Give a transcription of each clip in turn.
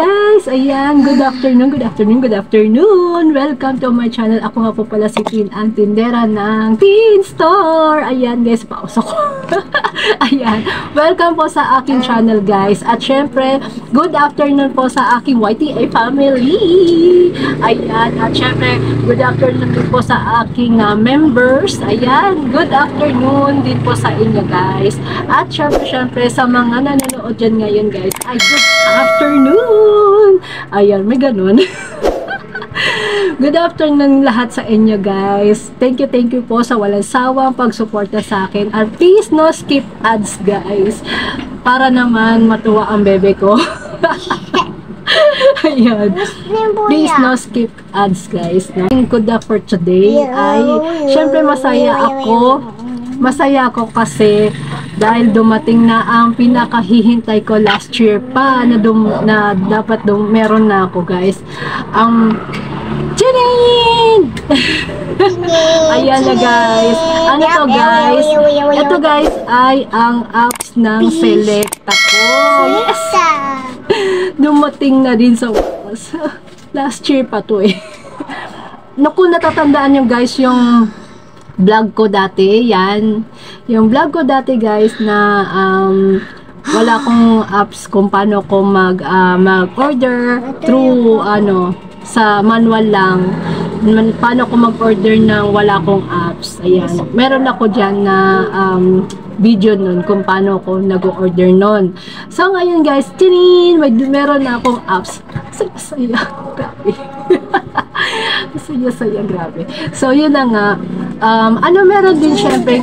guys! Ayan, good afternoon, good afternoon, good afternoon! Welcome to my channel. Ako nga po pala si Tin, ang tindera ng Tin Store. Ayan guys, pausa ko. Ayan, welcome po sa aking channel guys. At syempre, good afternoon po sa aking YTA family. Ayan, at syempre, good afternoon din po sa aking members. Ayan, good afternoon din po sa inyo guys. At syempre, sa mga nanonood dyan ngayon guys, ay good afternoon! Ayan, may ganun. Good afternoon lahat sa inyo guys. Thank you po sa walang sawang pagsuporta sa akin. And please no skip ads guys. Para naman matuwa ang bebe ko. Ayan. Please no skip ads guys. Ang good for today ay syempre masaya ako kasi dahil dumating na ang pinakahihintay ko last year pa na dapat meron na ako guys. Tcharing! Ayan na guys. Ano to guys? Ito guys ay ang apps ng Selecta ko. Yes! Dumating na din sa last year pa to eh. Kung natatandaan nyo guys yung vlog ko dati, yan. Yung vlog ko dati guys na wala akong apps kung paano ko mag-order through sa manual lang. Paano ko mag-order ng wala akong apps. Ayan. Meron ako dyan na video nun kung paano ko nag-order nun. So ngayon guys, tinin, meron na akong apps. Saya. Grabe. Saya, grabe. So yun na nga. Meron din syempre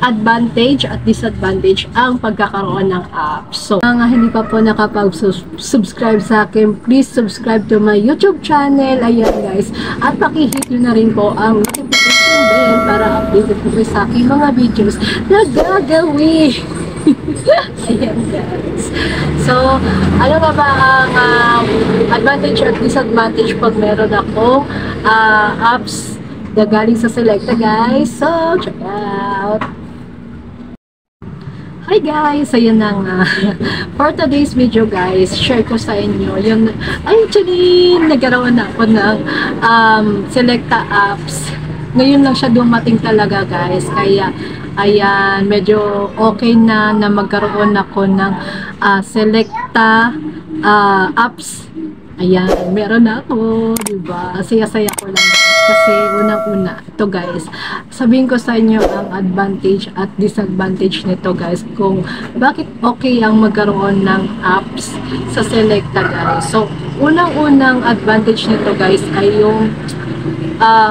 advantage at disadvantage ang pagkakaroon ng apps. So, mga hindi pa po nakapag-subscribe sa akin, please subscribe to my YouTube channel. Ayan guys. At pakihit nyo na rin po ang notification bell para updated po sa aking mga videos na gagawin. Ayan guys. So, ano ba ang advantage at disadvantage pag meron akong apps na galing sa Selecta guys. So, check out. Hi guys! Ayan na nga. For today's video guys, share ko sa inyo yung, actually, nagkaroon na ako ng Selecta apps. Ngayon lang siya dumating talaga guys. Kaya, ayan, medyo okay na magkaroon ako ng Selecta apps. Ayan, meron na ako, diba? Saya-saya ko lang guys. Kasi unang-una, ito guys, sabihin ko sa inyo ang advantage at disadvantage nito guys, kung bakit okay ang magkaroon ng apps sa Selecta guys. So, unang-unang advantage nito guys ay yung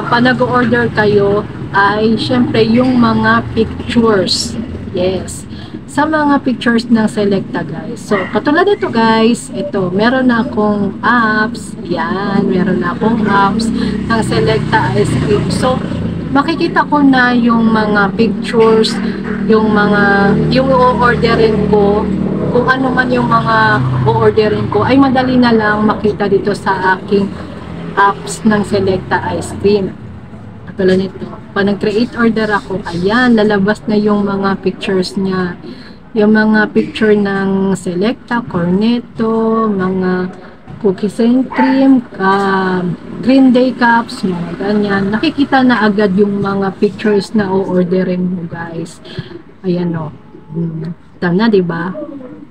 nag-order kayo ay syempre yung mga pictures. Yes. Sa mga pictures ng Selecta guys. So, katulad ito guys, ito, meron na akong apps. Yan, meron na akong apps ng Selecta Ice Cream. So, makikita ko na yung mga pictures, yung o-orderin ko, kung ano man yung mga o-orderin ko, ay madali na lang makita dito sa aking apps ng Selecta Ice Cream. Katulad nito. Pag nag-create order ako, ayan, lalabas na yung mga pictures niya. Yung mga picture ng Selecta, Cornetto, mga cookies and cream, Green Day cups, mga ganyan. Nakikita na agad yung mga pictures na o-orderin mo guys. Ayan o. Tama, diba?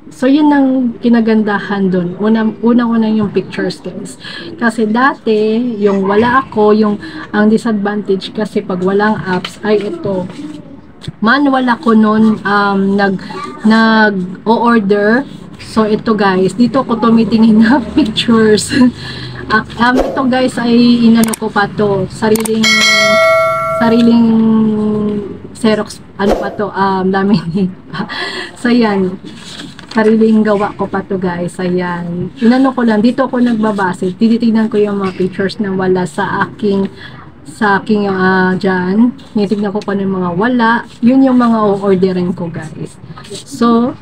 So, yun ang kinagandahan dun. Unang-unang yung pictures, guys. Kasi dati, yung wala ako, ang disadvantage kasi pag walang apps, ay ito. Manual ako nun, nag-o-order. So, ito guys, dito ko tumitingin na pictures. Ito guys, ay inano ko pa to. Sariling Xerox, ano pa to, laminate. So, yan. Sariling gawa ko pa to guys. Ayan. Inano ko lang. Dito ako nagbabase. Tinitignan ko yung mga pictures na wala sa aking dyan. Tinitignan ko pa ng mga wala. Yun yung mga o-orderin ko guys. So,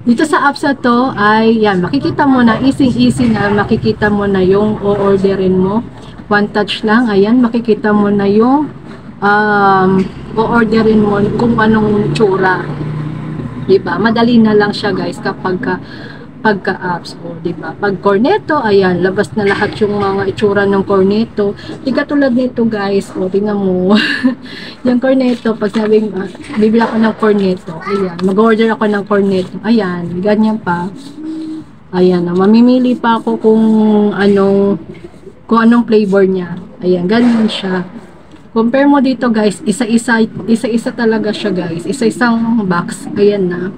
dito sa apps na to ay, yan, makikita mo na, easy na, makikita mo na yung o-orderin mo. One touch lang. Ayan, makikita mo na yung o-orderin mo kung anong tsura. Diba? Madali na lang siya guys kapag pagka-apps. O, diba? Pag corneto, ayan, labas na lahat yung mga itsura ng corneto. Di katulad nito, guys. O, tingnan mo. Yung corneto, pag sabing, bibili ako ng corneto, ayan, mag-order ako ng corneto, ayan, ganyan pa. Ayan, mamimili pa ako kung anong flavor niya. Ayan, ganyan siya. Compare mo dito, guys, isa-isa talaga siya, guys. Isa-isang box. Ayan na.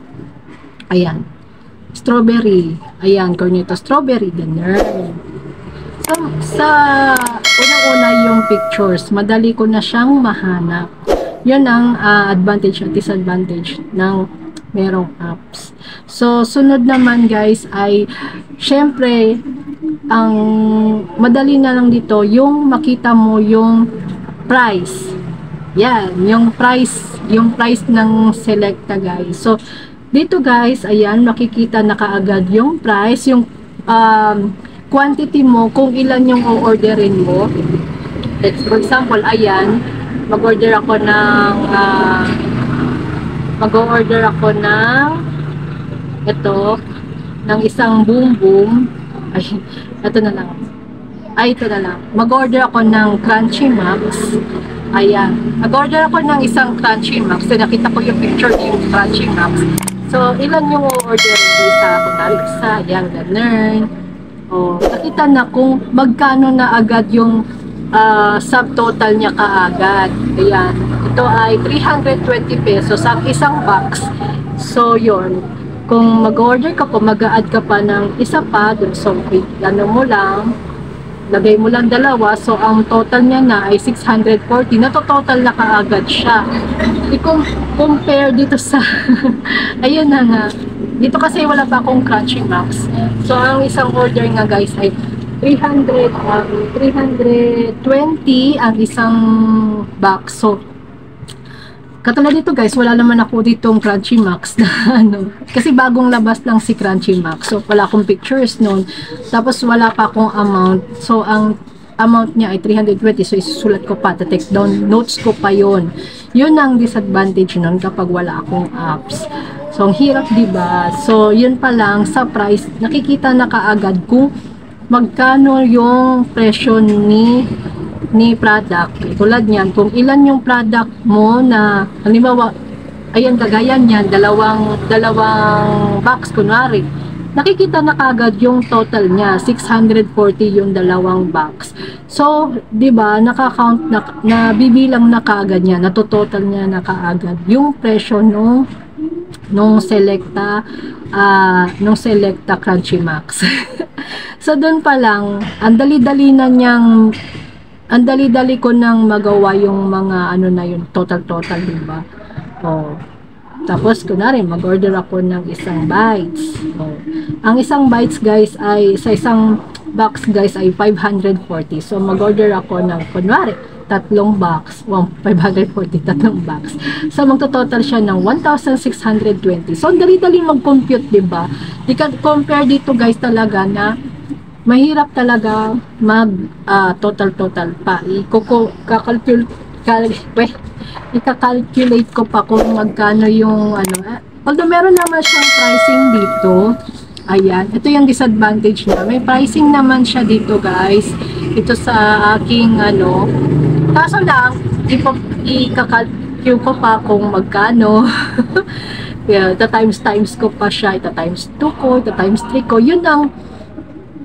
Ayan. Strawberry. Ayan, cornetto strawberry. Ganun. Sa unang-una yung pictures, madali ko na siyang mahanap. Yun ang advantage at disadvantage ng merong apps. So, sunod naman, guys, ay syempre, ang madali na lang dito, yung makita mo yung price. Yan, yung price ng Selecta, guys. So, dito, guys, ayan, makikita na kaagad yung price, yung quantity mo, kung ilan yung o-orderin mo. For example, ayan, mag-order ako ng ito, ng isang boom boom. Ay, ito na lang. Ito na lang. Mag-order ako ng Crunchy Max. Ayan. Mag-order ako ng isang Crunchy Max. So, nakita ko yung picture yung Crunchy Max. So, ilan yung o-order sa kunwari isa, ayan, ganun. O, nakita na kung magkano na agad yung subtotal niya kaagad. Ayan. Ito ay 320 pesos ang isang box. So, yun. Kung mag-order ka po, mag-a-add ka pa ng isa pa, so, ano mo lang, lagay mo lang dalawa, so ang total niya na ay 640, natototal na kaagad siya. I-compare dito sa ayun na nga, dito kasi wala pa akong Crunchy Max, so ang isang order nga, guys, ay 320 ang isang box. So katulad dito, guys, wala naman ako ditong Crunchy Max na kasi bagong labas lang si Crunchy Max. So, wala akong pictures noon. Tapos, wala pa akong amount. So, ang amount niya ay 320. So, isusulat ko pa. Take down notes ko pa yon. Yun ang disadvantage noon kapag wala akong apps. So, ang hirap, diba? So, yun pa lang sa price. Nakikita na kaagad kung magkano yung presyo ni product. Tulad niyan, kung ilan yung product mo na, halimbawa, ayan, kagaya niyan, dalawang box, kunwari, nakikita na kagad yung total niya, 640 yung dalawang box. So, di ba, nakakount na bibilang na kagad niya, natototal niya na kagad yung presyo nung Selecta Crunchy Max. So, dun pa lang, ang dali-dali ko nang magawa yung mga na yun, total, diba? Oh. Tapos, kunwari, mag-order ako ng isang bites. Oh. Ang isang bites, guys, ay, sa isang box, guys, ay 540. So, mag-order ako ng, kunwari, tatlong box. 540, tatlong box. So, magto-total siya ng 1,620. So, dali-dali mag-compute, diba? Compare dito, guys, talaga na mahirap talaga mag total pa. Ika-calculate ko pa kung magkano yung although meron naman siyang pricing dito. Ayan, ito yung disadvantage niya. May pricing naman siya dito, guys. Ito sa aking kaso lang ika-calculate ko pa kung magkano. Yeah, times ko pa siya, times 2 ko, times 3 ko. Yun ang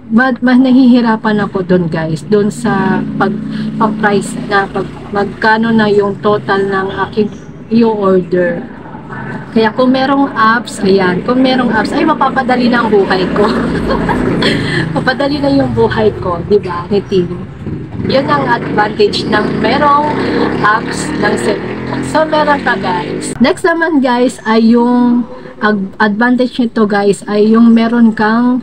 nahihirapan ako doon, guys, doon sa pag-price na magkano na yung total ng aking i-order. Kaya kung merong apps, ayan, kung merong apps, ay mapapadali na ang buhay ko. Mapadali na yung buhay ko, di ba, ni Tim? Yun ang advantage ng merong apps ng Selecta. So, meron pa, guys. Next naman, guys, ay yung advantage nito, guys, ay yung meron kang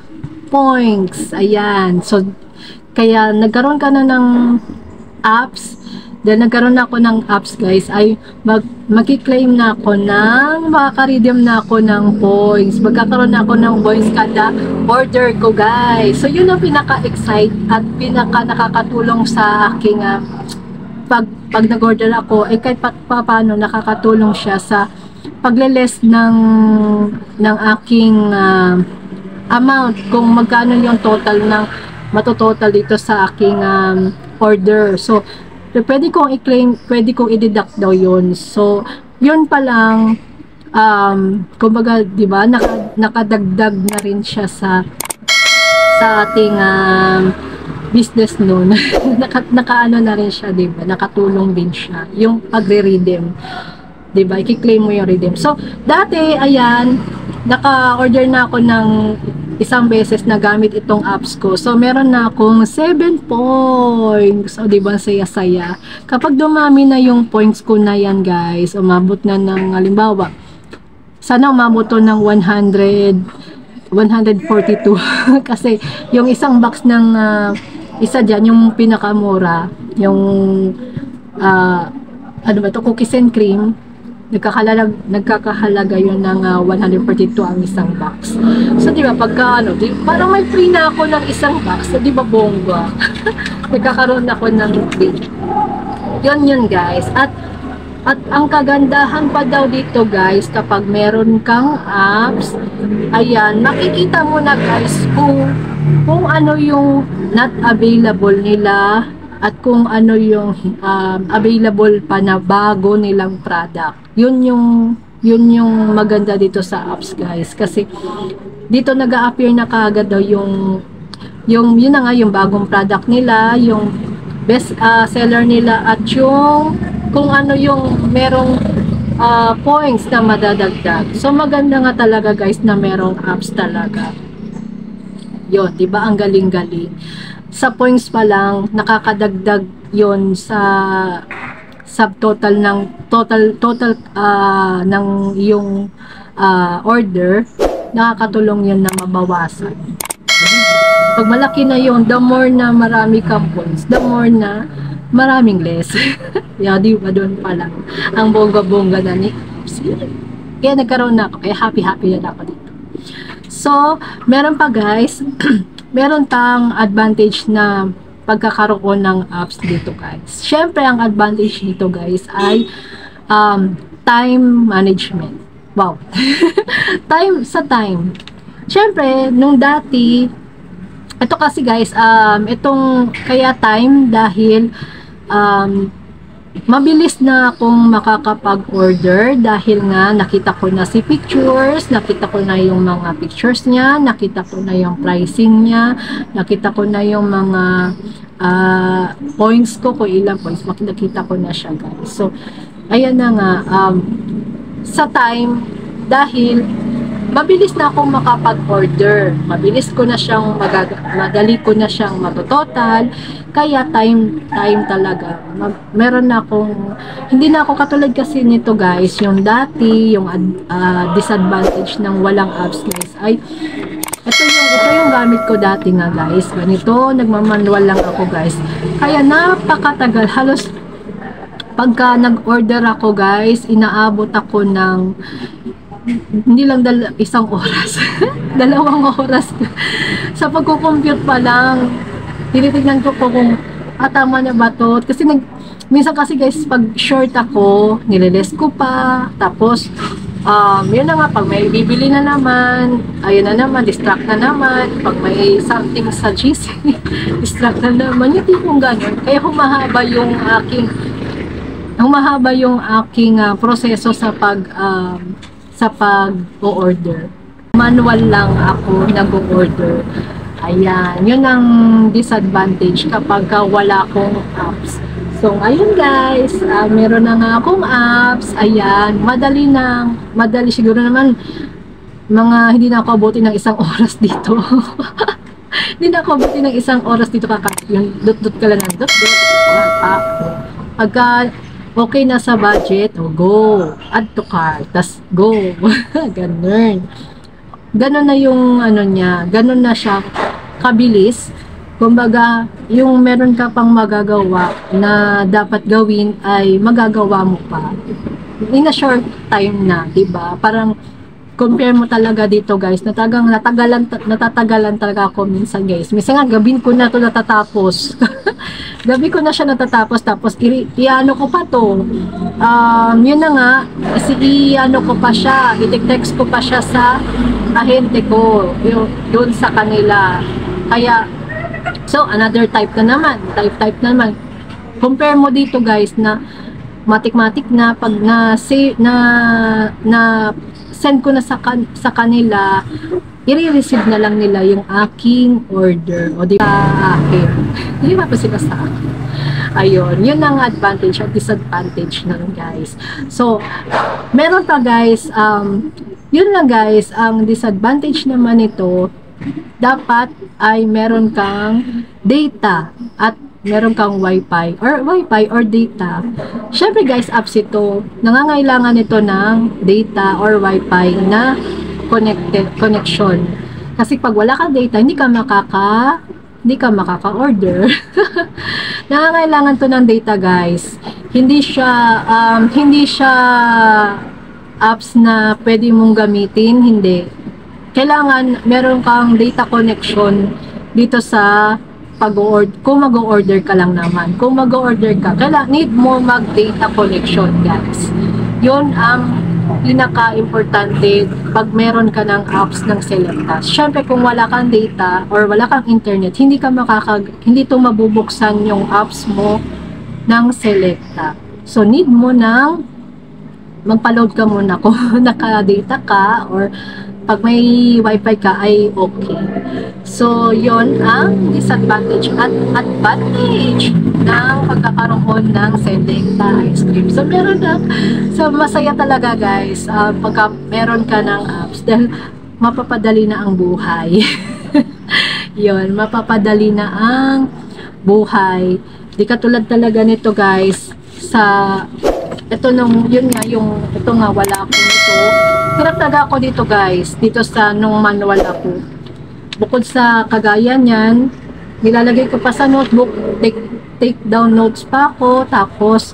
points. Ayan. So, kaya nagkaroon ka na ng apps. Then, nagkaroon na ako ng apps, guys, ay mag-claim na ako makaka-redeem na ako ng points. Magkakaroon na ako ng points kada order ko, guys. So, yun ang pinaka-excite at pinaka-nakakatulong sa aking pag nag-order ako, ay kahit paano nakakatulong siya sa pagle-less ng aking amount kung magkano yung total ng matototal dito sa aking order. So, pwede kong i-claim, pwede kong i-deduct daw yun. So, yun pa lang, kumbaga, di ba, nakadagdag na rin siya sa ating business noon. Nakaano na rin siya, di ba? Nakatulong din siya. Yung pagre-redeem. Di ba? I-claim mo yung redeem. So, dati, ayan, naka-order na ako ng isang beses na gamit itong apps ko. So, meron na akong 7 points. So, di ba, saya-saya. Kapag dumami na yung points ko na yan, guys, umabot na ng, halimbawa, sana umabot to ng 142. Kasi, yung isang box ng, isa dyan, yung pinakamura, yung, ano ba to, cookies and cream, nagkakahalaga yun ng 142 ang isang box. So, di ba, pagka, parang may free na ako ng isang box. So, di ba, bongga? Nagkakaroon ako ng free. Yun, guys. At ang kagandahan pa daw dito, guys, kapag meron kang apps, ayan, makikita mo na, guys, kung ano yung not available nila at kung ano yung available pa na bago nilang product. Yun yung maganda dito sa apps, guys, kasi dito nag-a-appear na kaagad daw yun na nga yung bagong product nila, yung best seller nila, at yung kung ano yung merong points na madadagdag. So maganda nga talaga, guys, na merong apps talaga. Yun, di ba, ang galing-galing. Sa points pa lang, nakakadagdag yon sa subtotal ng total ng iyong order. Nakakatulong yun na mabawasan. Pag malaki na yon, the more na marami kang points, the more na maraming less. Yeah, di ba, doon pa lang ang bongga-bongga na ni apps. Kaya nagkaroon na ako, kaya happy na ako dito. So, meron pa, guys, meron pang advantage na pagkakaroon ng apps dito, guys. Syempre, ang advantage dito, guys, ay time management. Wow. Time. Syempre, nung dati, ito kasi, guys, itong kaya time dahil mabilis na akong makakapag-order dahil nga nakita ko na si pictures, nakita ko na yung mga pictures niya, nakita ko na yung pricing niya, nakita ko na yung mga points ko, kung ilang points, nakita ko na siya, guys. So, ayan na nga, sa time, dahil mabilis na akong makapag-order. Mabilis ko na siyang madali ko na siyang matototal. Kaya time talaga. Meron na akong, hindi na ako katulad kasi nito, guys, yung dati, yung disadvantage ng walang apps, guys, ay ito yung gamit ko dati nga, guys. Ganito, nagmamanual lang ako, guys. Kaya napakatagal. Halos pagka nag-order ako, guys, inaabot ako ng hindi lang isang oras. 2 oras. Sa pagko-compute pa lang, tinitignan ko kung tama na ba to. Kasi minsan kasi, guys, pag short ako, nililess ko pa. Tapos, yun na nga, pag may bibili na naman, ayun na naman, distract na naman. Pag may something sa GC, distract na naman. Yung tipong gano'n. Kaya humahaba yung aking proseso sa pag-o-order. Manual lang ako nag-o-order. Ayan, yun ang disadvantage kapag wala akong apps. So, ayun, guys, meron na nga akong apps. Ayan, madali siguro naman, hindi na ako abutin ng 1 oras dito. Hindi na ako abutin ng 1 oras dito, yung dot-dot ka lang ng dot-dot. Pagka okay na sa budget, go, add to cart, tas go. Ganun na yung niya, ganun na siya kabilis. Kumbaga, yung meron ka pang magagawa na dapat gawin ay magagawa mo pa in a short time na, diba? Parang compare mo talaga dito, guys, natatagalan talaga ako minsan, guys. Minsan nga, gabi ko na to natatapos. Gabi ko na siya natatapos, tapos i-ano ko pa to. Yun na nga, i-ano ko pa siya, i-text ko pa siya sa ahente ko yun sa kanila. Kaya, so another type na naman, type na naman. Compare mo dito guys na matik-matik na pag na send ko na sa kanila, i-receive na lang nila yung aking order. O di ba akin? Hindi ba pa sila sa akin? Ayun, yun ang advantage at disadvantage nun guys. So, meron pa guys, yun lang guys, ang disadvantage naman ito, dapat ay meron kang data at meron kang wifi or data. Syempre guys, apps ito, nangangailangan ito ng data or wifi na connection. Kasi pag wala kang data, hindi ka makaka-order. Nangangailangan to ng data guys. Hindi siya apps na pwede mong gamitin, hindi. Kailangan meron kang data connection dito sa kung mag-order ka lang naman. Kung mag-order ka, need mo mag-data connection guys. Yun ang pinaka-importante pag meron ka ng apps ng Selecta. Syempre kung wala kang data or wala kang internet, hindi to mabubuksan yung apps mo ng Selecta. So need mo ng magpa-load ka muna kung naka-data ka or pag may wifi ka ay okay. So yon ang disadvantage at advantage ng pagkakaroon ng Selecta ice cream. So masaya talaga guys pagka meron ka ng apps dahil mapapadali na ang buhay. Yon, mapapadali na ang buhay. Di katulad talaga nito guys sa ito nga wala akong ito. Hirap talaga ako dito guys, dito sa nung manual ako. Bukod sa kagaya niyan, nilalagay ko pa sa notebook, take down notes pa ako, tapos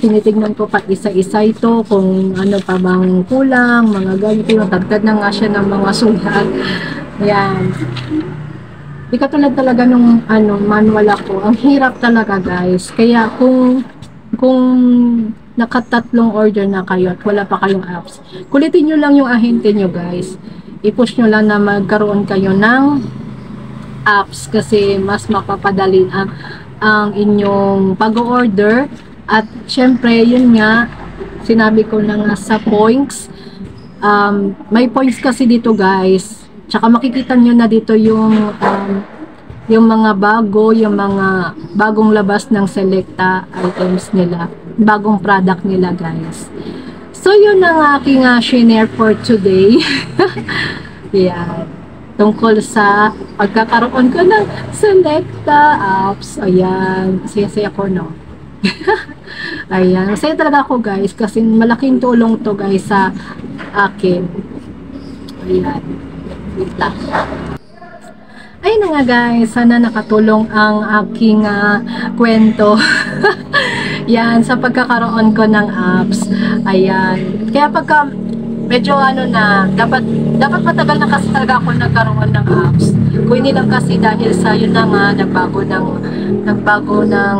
tinitignan ko pa isa-isa ito kung ano pa bang kulang, mga ganito, tagtad na nga siya ng mga sulat. Ayan. Di katulad talaga nung manual ako. Ang hirap talaga guys. Kaya kung nakatatlong order na kayo at wala pa kayong apps, kulitin nyo lang yung ahente nyo guys. I-push nyo lang na magkaroon kayo ng apps kasi mas mapapadali ang inyong pag-order. At syempre yun nga, sinabi ko na nga sa points, may points kasi dito guys. Tsaka makikita nyo na dito yung mga bagong labas ng Selecta items nila, bagong product nila guys. So yun ang aking share for today. Yan, tungkol sa pagkakaroon ko ng Selecta apps. Ayan, masaya ko no. Ayan, masaya talaga ako guys kasi malaking tulong to guys sa akin. Ayan, wait lang. Ayun na nga guys, sana nakatulong ang aking kwento. Yan, sa pagkakaroon ko ng apps. Ayan. Kaya pagka medyo dapat matagal na kasi talaga ako nagkaroon ng apps. Kung hindi lang kasi dahil sa yun na nga, nagbago ng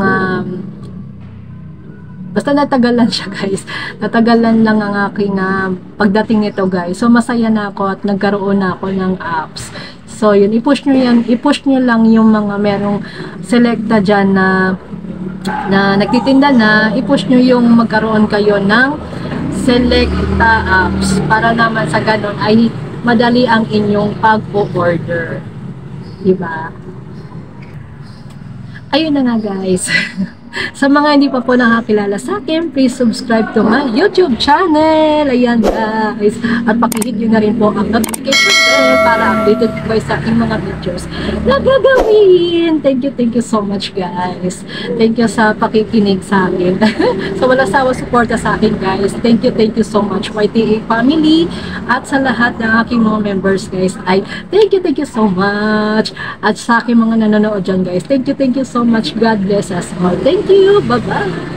basta natagalan siya guys. Natagalan lang ang aking pagdating nito guys. So masaya na ako at nagkaroon na ako ng apps. So yun, i-push nyo lang yung mga merong Selecta dyan na nagtitinda na, i-push nyo yung magkaroon kayo ng Selecta apps para naman sa ganun ay madali ang inyong pag-order. Diba? Ayun na nga guys. Sa mga hindi pa po nakakilala sa akin, please subscribe to my YouTube channel. Ayan guys. At pakihit nyo na rin po ang notification bell para updated po kayo sa aking mga videos na gagawin. Thank you so much guys. Thank you sa pakikinig sa akin. So wala sawa suporta sa akin guys. Thank you so much YTA family at sa lahat ng aking mga members guys. Ay thank you so much. At sa aking mga nanonood dyan guys. Thank you so much. God bless us all. Thank you. Bye-bye.